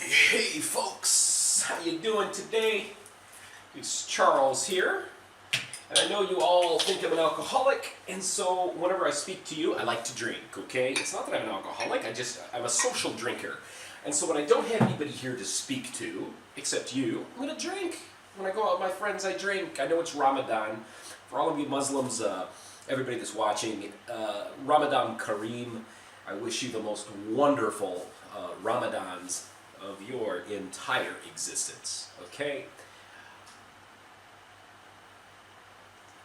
Hey folks, how you doing today? It's Charles here, and I know you all think I'm an alcoholic, and so whenever I speak to you, I like to drink, okay? It's not that I'm an alcoholic, I'm a social drinker. And so when I don't have anybody here to speak to, except you, I'm gonna drink. When I go out with my friends, I drink. I know it's Ramadan. For all of you Muslims, everybody that's watching, Ramadan Kareem. I wish you the most wonderful Ramadans of your entire existence, okay?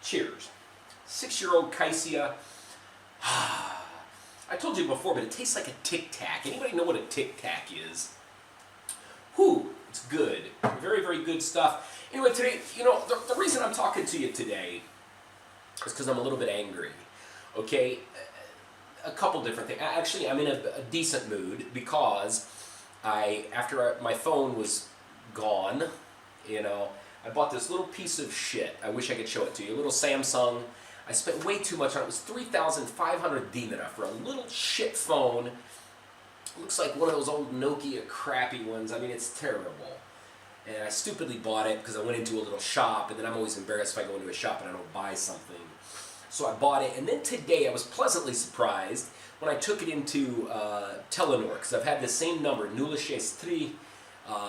Cheers. 6-year-old Kaisia. I told you before, but it tastes like a Tic Tac. Anybody know what a Tic Tac is? Whew, it's good. Very, very good stuff. Anyway, today, the reason I'm talking to you today is because I'm a little bit angry, okay? A couple different things. Actually, I'm in a decent mood because after my phone was gone, I bought this little piece of shit. I wish I could show it to you. A little Samsung. I spent way too much on it. It was 3,500 dinara for a little shit phone. It looks like one of those old Nokia crappy ones. I mean, it's terrible. And I stupidly bought it because I went into a little shop, and then I'm always embarrassed if I go into a shop and I don't buy something. So I bought it, and then today I was pleasantly surprised when I took it into Telenor, because I've had the same number, 063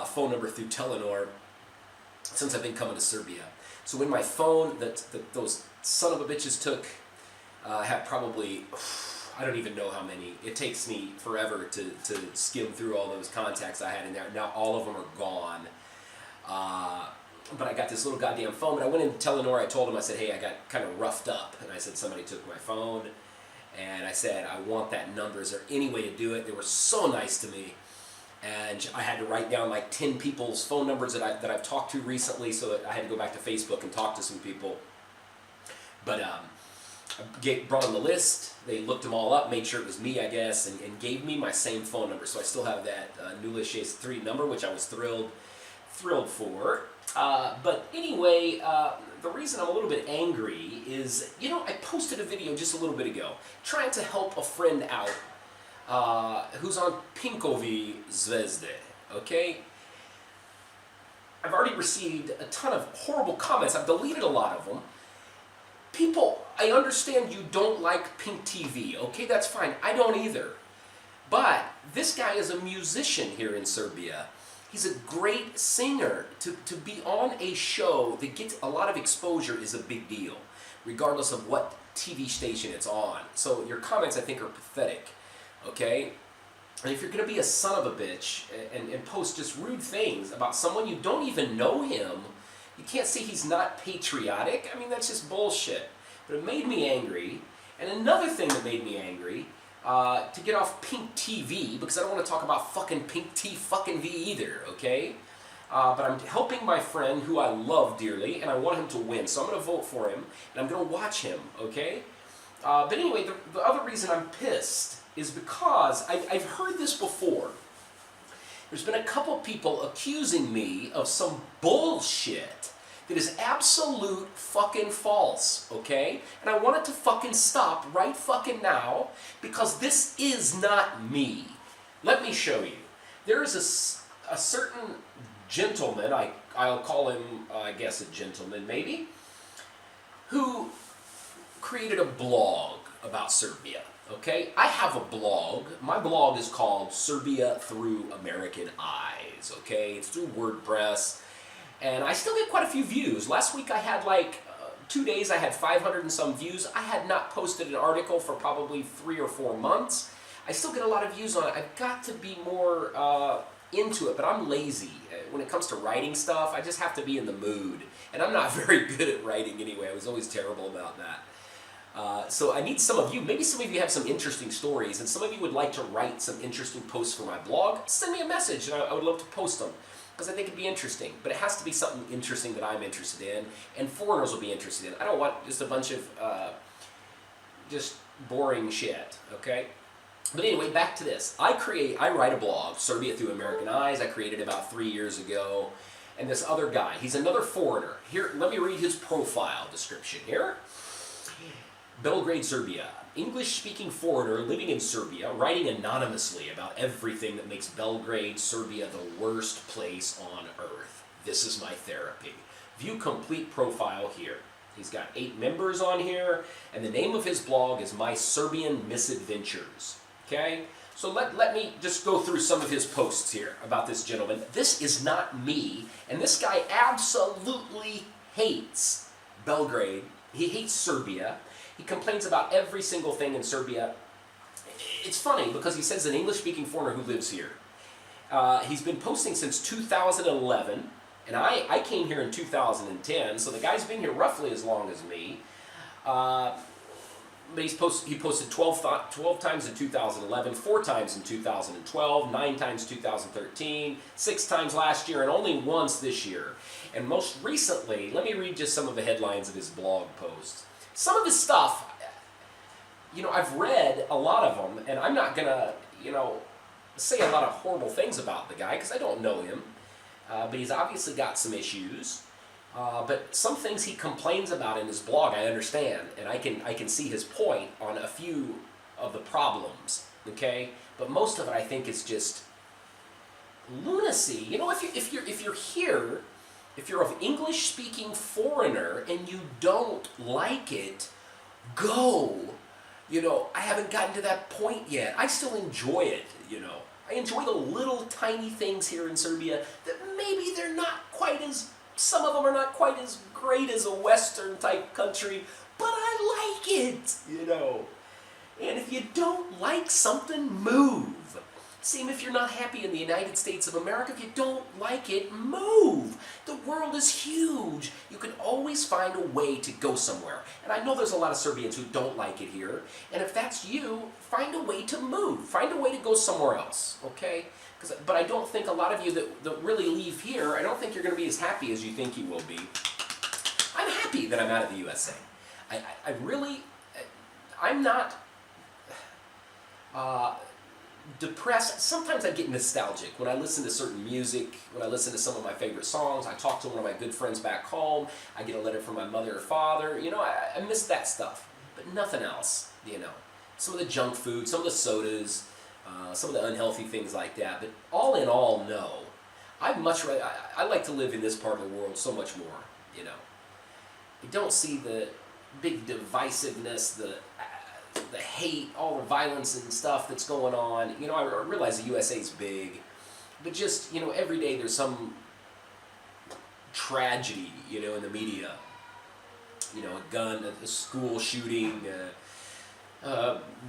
phone number through Telenor since I've been coming to Serbia. So when my phone that those son of a bitches took, had probably, I don't even know how many. It takes me forever to skim through all those contacts I had in there. Now all of them are gone. But I got this little goddamn phone, but I went into Telenor, I told them, I said, hey, I got kind of roughed up, and I said, somebody took my phone, and I said, I want that number, is there any way to do it? They were so nice to me, and I had to write down like 10 people's phone numbers that I've talked to recently, so that I had to go back to Facebook and talk to some people. But I brought them the list, they looked them all up, made sure it was me, I guess, and gave me my same phone number, so I still have that 063 number, which I was thrilled for. But anyway, the reason I'm a little bit angry is, I posted a video just a little bit ago trying to help a friend out who's on Pinkovi Zvezde, okay? I've already received a ton of horrible comments. I've deleted a lot of them. People, I understand you don't like Pink TV, okay? That's fine. I don't either. But this guy is a musician here in Serbia. He's a great singer. To be on a show that gets a lot of exposure is a big deal, regardless of what TV station it's on. So your comments, I think, are pathetic, okay? And if you're going to be a son of a bitch and post just rude things about someone you don't even know him, you can't say he's not patriotic. I mean, that's just bullshit. But it made me angry. And another thing that made me angry, to get off Pink TV, because I don't want to talk about fucking Pink fucking V either, okay? But I'm helping my friend who I love dearly, and I want him to win, so I'm going to vote for him, and I'm going to watch him, okay? But anyway, the other reason I'm pissed is because I've heard this before. There's been a couple people accusing me of some bullshit that is absolute fucking false, okay? And I want it to fucking stop right fucking now, because this is not me. Let me show you. There is a certain gentleman, I'll call him, I guess a gentleman maybe, who created a blog about Serbia, okay? I have a blog. My blog is called Serbia Through American Eyes, okay? It's through WordPress. And I still get quite a few views. Last week I had 2 days, I had 500 and some views. I had not posted an article for probably 3 or 4 months. I still get a lot of views on it. I've got to be more into it, but I'm lazy. When it comes to writing stuff, I just have to be in the mood. And I'm not very good at writing anyway. I was always terrible about that. So I need some of you, maybe some of you have some interesting stories, and some of you would like to write some interesting posts for my blog. Send me a message, and I would love to post them, because I think it'd be interesting. But it has to be something interesting that I'm interested in, and foreigners will be interested in. I don't want just a bunch of just boring shit, okay? But anyway, back to this. I write a blog, Serbia Through American Eyes. I created it about 3 years ago. And this other guy, he's another foreigner. Here, let me read his profile description here. Belgrade, Serbia. English-speaking foreigner living in Serbia, writing anonymously about everything that makes Belgrade, Serbia the worst place on earth. This is my therapy. View complete profile here. He's got 8 members on here, and the name of his blog is My Serbian Misadventures. Okay? So let me just go through some of his posts here about this gentleman. This is not me, and this guy absolutely hates Belgrade. He hates Serbia. He complains about every single thing in Serbia. It's funny because he says an English-speaking foreigner who lives here. He's been posting since 2011, and I came here in 2010, so the guy's been here roughly as long as me. But he posted 12 times in 2011, 4 times in 2012, 9 times 2013, 6 times last year, and only once this year. And most recently, let me read just some of the headlines of his blog posts. Some of his stuff, I've read a lot of them, and I'm not going to, say a lot of horrible things about the guy because I don't know him. But he's obviously got some issues. But some things he complains about in his blog, I understand, and I can see his point on a few of the problems, okay? But most of it, I think, is just lunacy. If you're here, if you're an English-speaking foreigner and you don't like it, go. I haven't gotten to that point yet. I still enjoy it, I enjoy the little tiny things here in Serbia that maybe they're not quite as, some of them are not quite as great as a Western type country, but I like it, And if you don't like something, move. Same if you're not happy in the United States of America. If you don't like it, move. The world is huge. You can always find a way to go somewhere. And I know there's a lot of Serbians who don't like it here. And if that's you, find a way to move. Find a way to go somewhere else, okay? But I don't think a lot of you that really leave here, I don't think you're going to be as happy as you think you will be. I'm happy that I'm out of the USA. I'm not depressed. Sometimes I get nostalgic when I listen to certain music, when I listen to some of my favorite songs. I talk to one of my good friends back home. I get a letter from my mother or father. I miss that stuff, but nothing else, Some of the junk food, some of the sodas, some of the unhealthy things like that. But all in all, no. I like to live in this part of the world so much more, You don't see the big divisiveness, the hate, all the violence and stuff that's going on. I realize the USA is big, but just, every day there's some tragedy, in the media. A gun, a school shooting,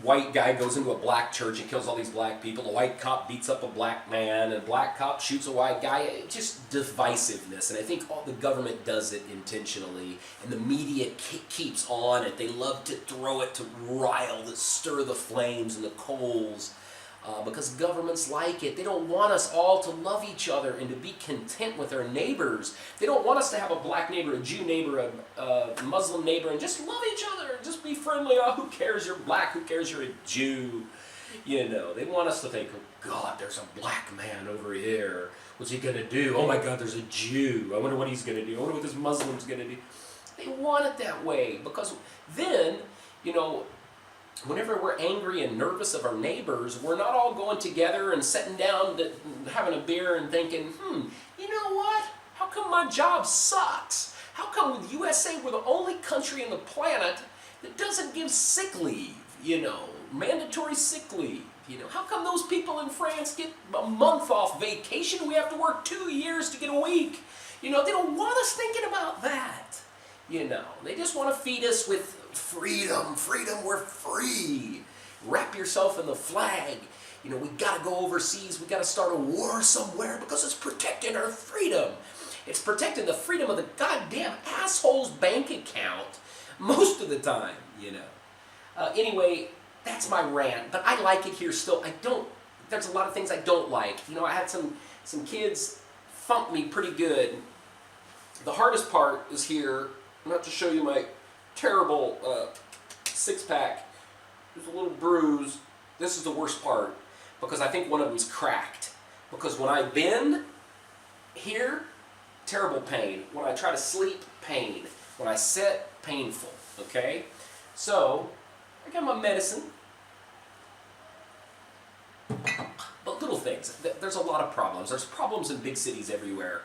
white guy goes into a black church and kills all these black people. A white cop beats up a black man, and a black cop shoots a white guy. Just divisiveness, and I think the government does it intentionally, and the media keeps on it. They love to throw it to rile, to stir the flames and the coals, because governments like it. They don't want us all to love each other and to be content with our neighbors. They don't want us to have a black neighbor, a Jew neighbor, a Muslim neighbor, and just love each other, just be friendly. Oh, who cares you're black? Who cares you're a Jew? They want us to think, oh God, there's a black man over here. What's he going to do? Oh my God, there's a Jew. I wonder what he's going to do. I wonder what this Muslim's going to do. They want it that way because then, whenever we're angry and nervous of our neighbors, we're not all going together and sitting down, having a beer and thinking, you know what? How come my job sucks? How come with USA we're the only country on the planet that doesn't give sick leave, mandatory sick leave? How come those people in France get a month off vacation? We have to work 2 years to get a week. They don't want us thinking about that. They just want to feed us with freedom. Freedom, we're free. Wrap yourself in the flag. We got to go overseas. We got to start a war somewhere because it's protecting our freedom. It's protecting the freedom of the goddamn asshole's bank account most of the time, Anyway, that's my rant, but I like it here still. There's a lot of things I don't like. I had some kids thump me pretty good. The hardest part is here. Not to show you my terrible six-pack. There's a little bruise. This is the worst part because I think one of them's cracked. Because when I bend here, terrible pain. When I try to sleep, pain. When I sit, painful. Okay? So, I got my medicine. But little things. There's a lot of problems. There's problems in big cities everywhere.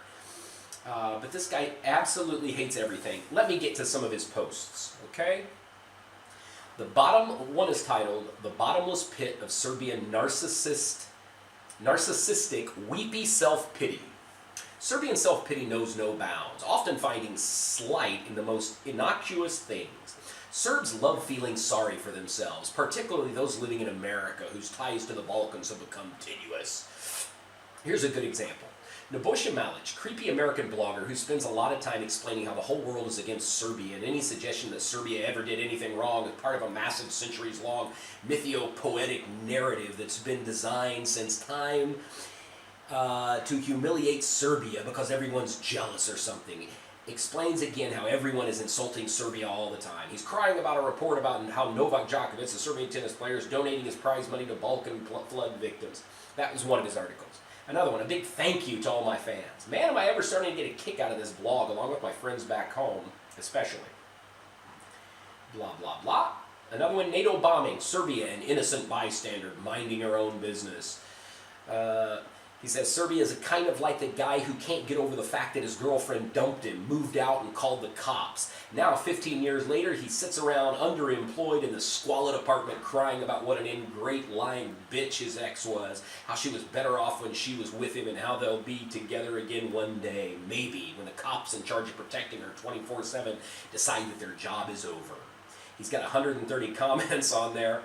But this guy absolutely hates everything. Let me get to some of his posts, okay? The bottom one is titled, "The Bottomless Pit of Serbian Narcissistic, Weepy Self-Pity." Serbian self-pity knows no bounds, often finding slight in the most innocuous things. Serbs love feeling sorry for themselves, particularly those living in America whose ties to the Balkans have become tenuous. Here's a good example. Nebojša Malić, creepy American blogger who spends a lot of time explaining how the whole world is against Serbia, and any suggestion that Serbia ever did anything wrong is part of a massive centuries-long mytho-poetic narrative that's been designed since time to humiliate Serbia because everyone's jealous or something. Explains again how everyone is insulting Serbia all the time. He's crying about a report about how Novak Djokovic, a Serbian tennis player, is donating his prize money to Balkan flood victims. That was one of his articles. Another one, a big thank you to all my fans. Man, am I ever starting to get a kick out of this blog, along with my friends back home, especially. Blah, blah, blah. Another one, NATO bombing, Serbia, an innocent bystander, minding her own business. He says Serbia is kind of like the guy who can't get over the fact that his girlfriend dumped him, moved out, and called the cops. Now, 15 years later, he sits around underemployed in the squalid apartment crying about what an ingrate, lying bitch his ex was, how she was better off when she was with him, and how they'll be together again one day, maybe, when the cops in charge of protecting her 24/7 decide that their job is over. He's got 130 comments on there.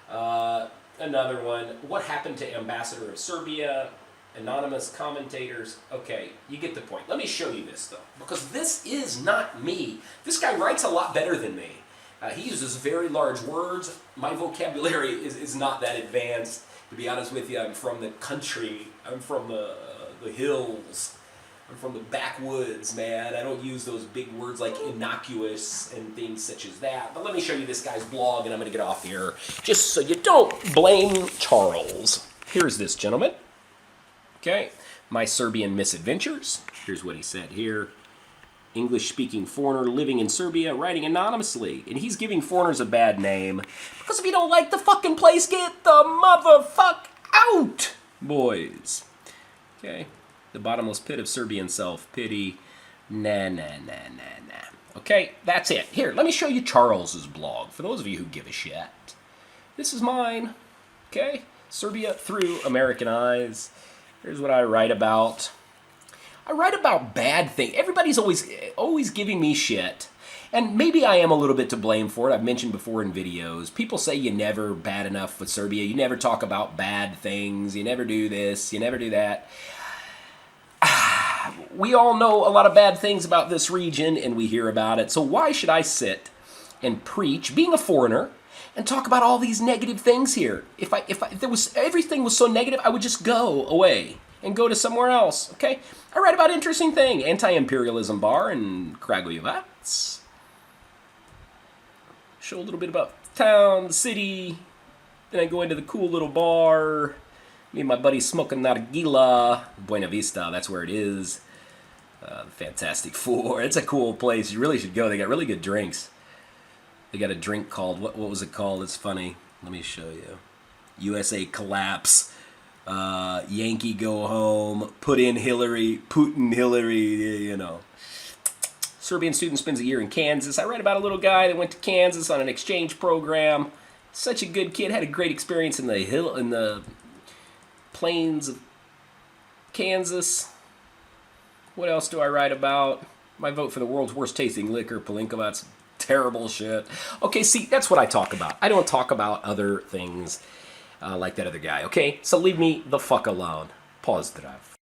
Another one, what happened to Ambassador of Serbia? Anonymous commentators. Okay, you get the point. Let me show you this, though, because this is not me. This guy writes a lot better than me. He uses very large words. My vocabulary is not that advanced. To be honest with you, I'm from the country. I'm from the hills. I'm from the backwoods, man. I don't use those big words like innocuous and things such as that. But let me show you this guy's blog, and I'm going to get off here, just so you don't blame Charles. Here's this gentleman. Okay, my Serbian misadventures. Here's what he said here. English-speaking foreigner living in Serbia, writing anonymously. And he's giving foreigners a bad name. Because if you don't like the fucking place, get the motherfuck out, boys. Okay, the bottomless pit of Serbian self-pity. Nah. Okay, that's it. Here, let me show you Charles's blog, for those of you who give a shit. This is mine. Okay, Serbia Through American Eyes. Here's what I write about. I write about bad things. Everybody's always giving me shit. And maybe I am a little bit to blame for it. I've mentioned before in videos. People say you're never bad enough with Serbia. You never talk about bad things. You never do this. You never do that. We all know a lot of bad things about this region, and we hear about it. So why should I sit and preach, being a foreigner, and talk about all these negative things here? If everything was so negative, I would just go away and go to somewhere else, okay? I write about interesting things. Anti-imperialism bar in Kragujevac. Show a little bit about town, the city. Then I go into the cool little bar. Me and my buddy smoking nargila. Buena Vista, that's where it is. The Fantastic Four. It's a cool place. You really should go. They got really good drinks. They got a drink called, what was it called? It's funny. Let me show you. USA Collapse. Yankee Go Home. Put in Hillary. Putin Hillary, you know. Serbian student spends a year in Kansas. I read about a little guy that went to Kansas on an exchange program. Such a good kid. Had a great experience in the plains of Kansas. What else do I write about? My vote for the world's worst tasting liquor, Palinkovats. Terrible shit. Okay, see, that's what I talk about. I don't talk about other things like that other guy, okay? So leave me the fuck alone. Pozdrav.